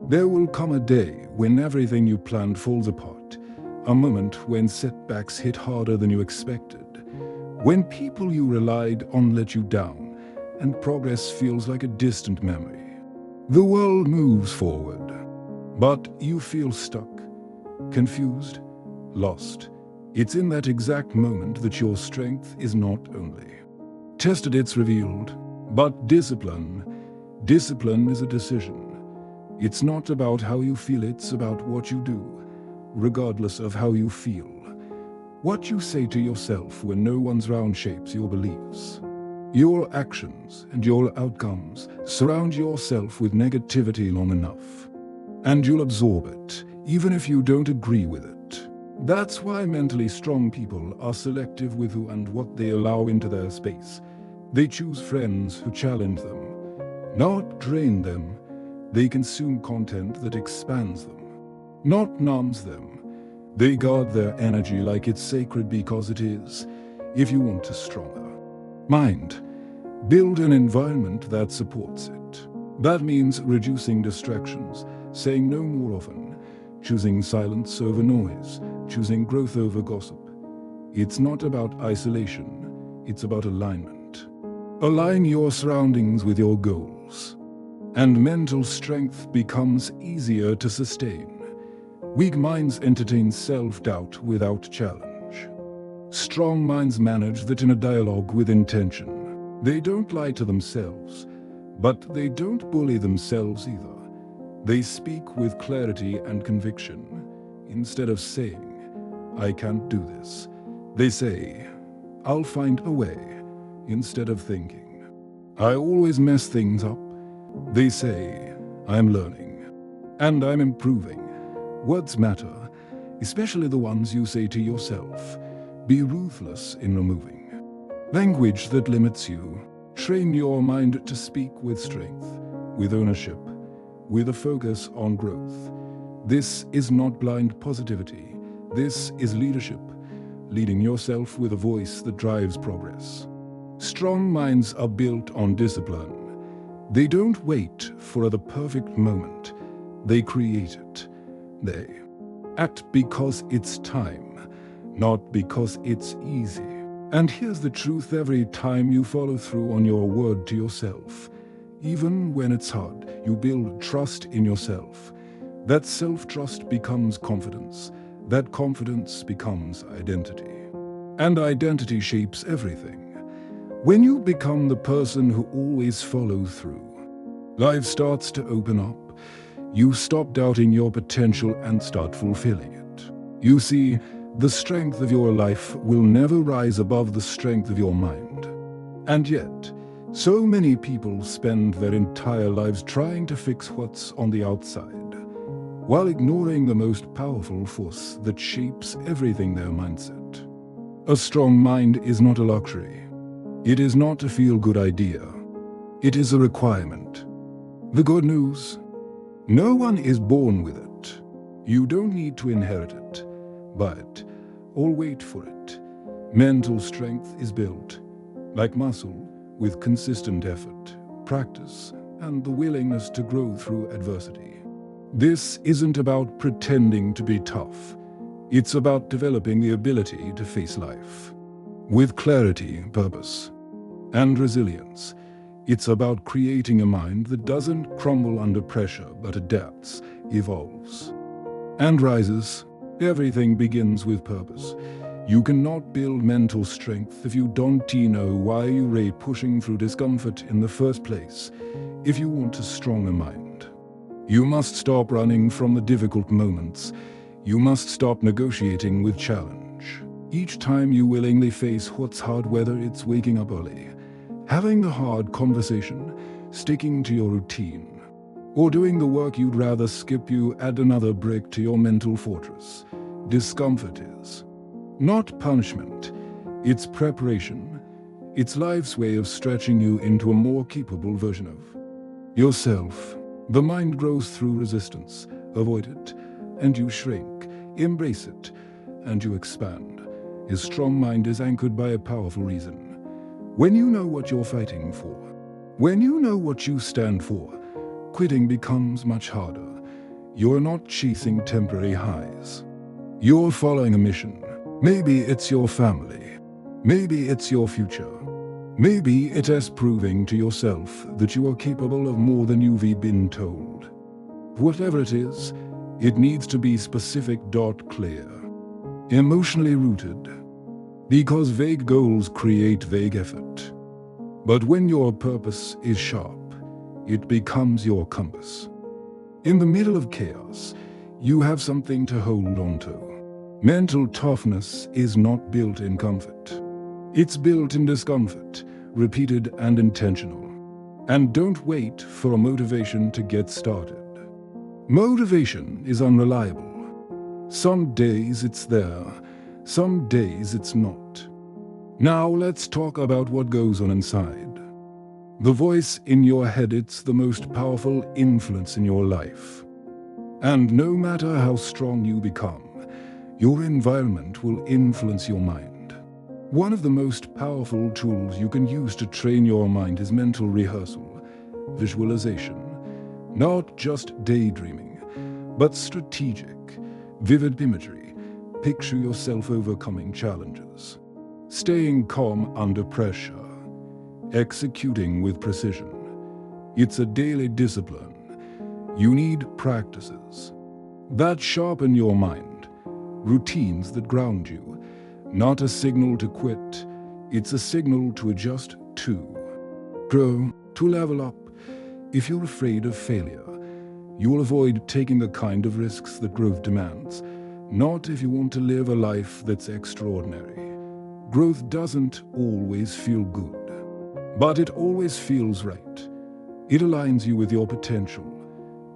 There will come a day when everything you planned falls apart, a moment when setbacks hit harder than you expected, when people you relied on let you down, and progress feels like a distant memory. The world moves forward, but you feel stuck, confused, lost. It's in that exact moment that your strength is not only tested, it's revealed. But discipline is a decision. It's not about how you feel, it's about what you do, regardless of how you feel. What you say to yourself when no one's around shapes your beliefs. Your actions and your outcomes. Surround yourself with negativity long enough, and you'll absorb it, even if you don't agree with it. That's why mentally strong people are selective with who and what they allow into their space. They choose friends who challenge them, not drain them. They consume content that expands them, not numbs them. They guard their energy like it's sacred because it is. If you want a stronger mind, build an environment that supports it. That means reducing distractions, saying no more often, choosing silence over noise, choosing growth over gossip. It's not about isolation, it's about alignment. Align your surroundings with your goals, and mental strength becomes easier to sustain. Weak minds entertain self-doubt without challenge. Strong minds manage that in a dialogue with intention. They don't lie to themselves, but they don't bully themselves either. They speak with clarity and conviction. Instead of saying, "I can't do this," they say, "I'll find a way." Instead of thinking, "I always mess things up," they say, "I'm learning and I'm improving." Words matter, especially the ones you say to yourself. Be ruthless in removing language that limits you. Train your mind to speak with strength, with ownership, with a focus on growth. This is not blind positivity. This is leadership, leading yourself with a voice that drives progress. Strong minds are built on discipline. They don't wait for the perfect moment. They create it. They act because it's time, not because it's easy. And here's the truth: every time you follow through on your word to yourself, even when it's hard, you build trust in yourself. That self-trust becomes confidence. That confidence becomes identity. And identity shapes everything. When you become the person who always follows through, life starts to open up. You stop doubting your potential and start fulfilling it. You see, the strength of your life will never rise above the strength of your mind. And yet, so many people spend their entire lives trying to fix what's on the outside, while ignoring the most powerful force that shapes everything: their mindset. A strong mind is not a luxury. It is not a feel-good idea. It is a requirement. The good news: no one is born with it. You don't need to inherit it, buy it, or wait for it. Mental strength is built, like muscle, with consistent effort, practice, and the willingness to grow through adversity. This isn't about pretending to be tough. It's about developing the ability to face life with clarity, purpose, and resilience. It's about creating a mind that doesn't crumble under pressure but adapts, evolves, and rises. Everything begins with purpose. You cannot build mental strength if you don't know why you're pushing through discomfort in the first place. If you want a stronger mind, you must stop running from the difficult moments. You must stop negotiating with challenge. Each time you willingly face what's hard, whether it's waking up early, having the hard conversation, sticking to your routine, or doing the work you'd rather skip, you add another brick to your mental fortress. Discomfort is not punishment, it's preparation. It's life's way of stretching you into a more capable version of yourself. The mind grows through resistance. Avoid it, and you shrink. Embrace it, and you expand. A strong mind is anchored by a powerful reason. When you know what you're fighting for, when you know what you stand for, quitting becomes much harder. You're not chasing temporary highs. You're following a mission. Maybe it's your family. Maybe it's your future. Maybe it is proving to yourself that you are capable of more than you've been told. Whatever it is, it needs to be specific, clear, emotionally rooted. Because vague goals create vague effort. But when your purpose is sharp, it becomes your compass. In the middle of chaos, you have something to hold on to. Mental toughness is not built in comfort. It's built in discomfort, repeated and intentional. And don't wait for a motivation to get started. Motivation is unreliable. Some days it's there, some days it's not. Now let's talk about what goes on inside. The voice in your head, it's the most powerful influence in your life. And no matter how strong you become, your environment will influence your mind. One of the most powerful tools you can use to train your mind is mental rehearsal, visualization. Not just daydreaming, but strategic, vivid imagery. Picture yourself overcoming challenges, staying calm under pressure, executing with precision. It's a daily discipline. You need practices that sharpen your mind, routines that ground you. Not a signal to quit, it's a signal to adjust to grow, to level up. If you're afraid of failure, you will avoid taking the kind of risks that growth demands. Not if you want to live a life that's extraordinary. Growth doesn't always feel good, but it always feels right. It aligns you with your potential,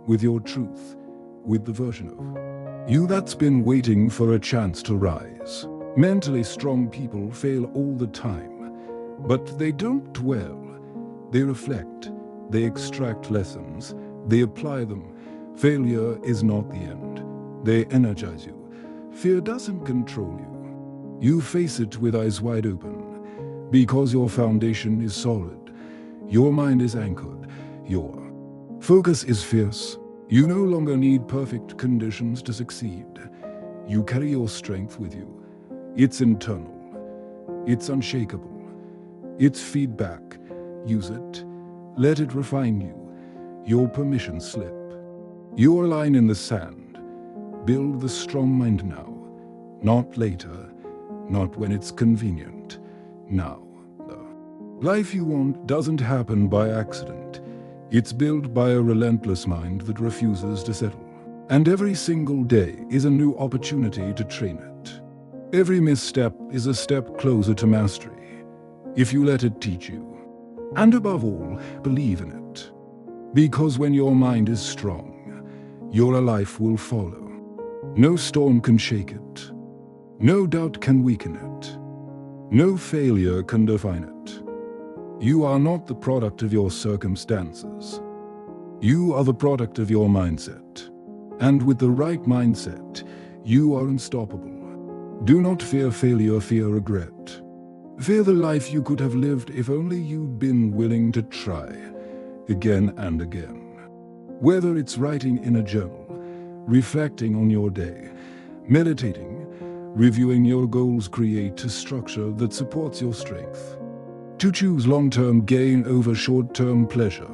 with your truth, with the version of you that's been waiting for a chance to rise. Mentally strong people fail all the time, but they don't dwell. They reflect, they extract lessons, they apply them. Failure is not the end. They energize you. Fear doesn't control you. You face it with eyes wide open, because your foundation is solid. Your mind is anchored. Your focus is fierce. You no longer need perfect conditions to succeed. You carry your strength with you. It's internal. It's unshakable. It's feedback. Use it. Let it refine you. Your permission slip. Your line in the sand. Build the strong mind now. Not later. Not when it's convenient. Now. The life you want doesn't happen by accident. It's built by a relentless mind that refuses to settle. And every single day is a new opportunity to train it. Every misstep is a step closer to mastery, if you let it teach you. And above all, believe in it. Because when your mind is strong, your life will follow. No storm can shake it. No doubt can weaken it. No failure can define it. You are not the product of your circumstances. You are the product of your mindset. And with the right mindset, you are unstoppable. Do not fear failure, fear regret. Fear the life you could have lived if only you'd been willing to try, again and again. Whether it's writing in a journal, reflecting on your day, meditating, reviewing your goals, create a structure that supports your strength. To choose long-term gain over short-term pleasure.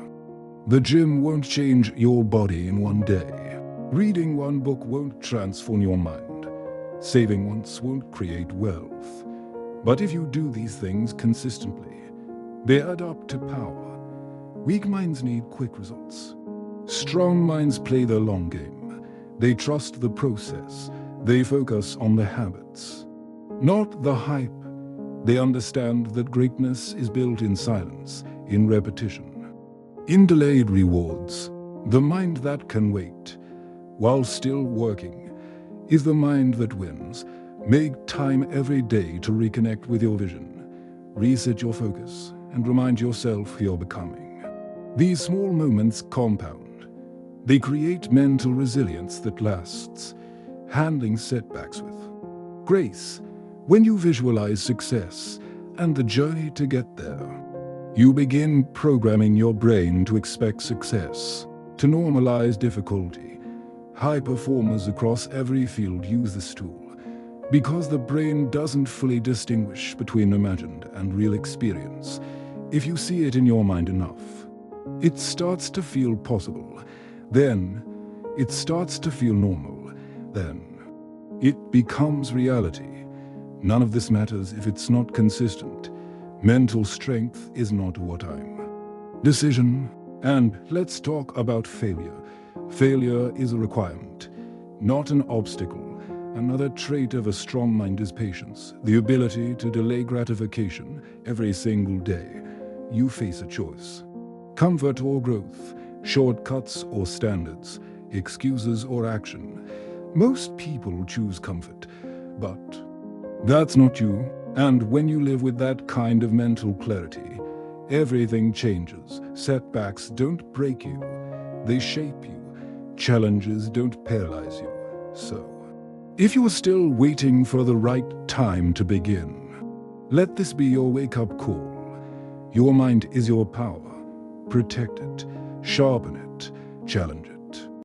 The gym won't change your body in one day. Reading one book won't transform your mind. Saving once won't create wealth. But if you do these things consistently, they add up to power. Weak minds need quick results. Strong minds play the long game. They trust the process. They focus on the habits, not the hype. They understand that greatness is built in silence, in repetition, in delayed rewards. The mind that can wait, while still working, is the mind that wins. Make time every day to reconnect with your vision, reset your focus, and remind yourself who you're becoming. These small moments compound. They create mental resilience that lasts, handling setbacks with grace. When you visualize success and the journey to get there, you begin programming your brain to expect success, to normalize difficulty. High performers across every field use this tool because the brain doesn't fully distinguish between imagined and real experience. If you see it in your mind enough, it starts to feel possible. Then it starts to feel normal. Then it becomes reality. None of this matters if it's not consistent. Mental strength is not wartime. Decision. And let's talk about failure. Failure is a requirement, not an obstacle. Another trait of a strong mind is patience, the ability to delay gratification. Every single day, you face a choice. Comfort or growth, shortcuts or standards, excuses or action. Most people choose comfort, but that's not you. And when you live with that kind of mental clarity, everything changes. Setbacks don't break you, they shape you. Challenges don't paralyze you. So, if you're still waiting for the right time to begin, let this be your wake-up call. Your mind is your power. Protect it, sharpen it, challenge it.